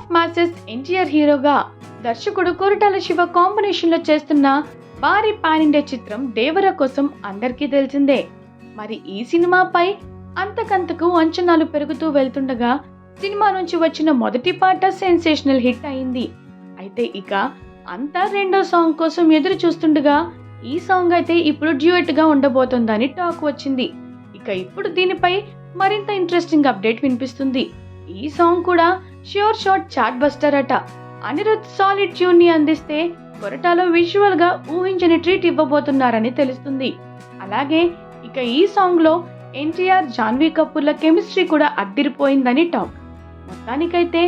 Of masses NTR హీరోగా దర్శకుడు కొరటాల శివ కాంబినేషన్లో చేస్తున్న భారీ పాన్ ఇండియా చిత్రం దేవర కోసం అందరికీ తెలిసిందే. మరి ఈ సినిమాపై అంతకంతకు అంచనాలు పెరుగుతూ వెళ్తుండగా సినిమా నుంచి వచ్చిన మొదటి పాట సెన్సేషనల్ హిట్ అయింది. అయితే ఇక అంతా రెండో సాంగ్ కోసం ఎదురు చూస్తుండగా ఈ సాంగ్ అయితే ఇప్పుడు డ్యూయట్ గా ఉండబోతోందని టాక్ వచ్చింది. ఇక ఇప్పుడు దీనిపై మరింత ఇంట్రెస్టింగ్ అప్డేట్ వినిపిస్తుంది. ఈ సాంగ్ కూడా ష్యూర్ షాట్ చార్ట్ బస్టర్ అట. అనిరుద్ సాలిడ్ ట్యూన్ ని అందిస్తే కొరటాలో విజువల్ గా ఊహించని ట్రీట్ ఇవ్వబోతున్నారని తెలుస్తుంది. అలాగే ఇక ఈ సాంగ్ లో ఎన్టీఆర్ జాన్వీ కపూర్ల కెమిస్ట్రీ కూడా అద్దిరిపోయిందని టాక్. మొత్తానికైతే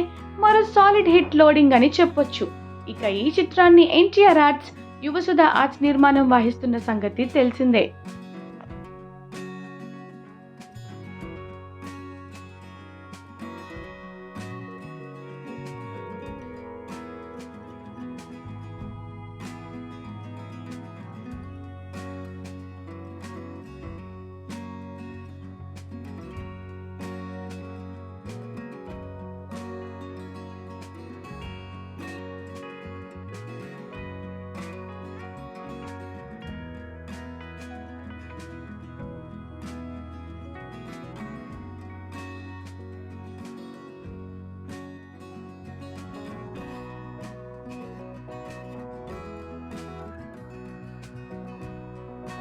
మరో సాలిడ్ హిట్ లోడింగ్ అని చెప్పొచ్చు. ఇక ఈ చిత్రాన్ని ఎన్టీఆర్ ఆర్ట్స్, యువసుధ ఆర్ట్స్ నిర్మాణం వహిస్తున్న సంగతి తెలిసిందే.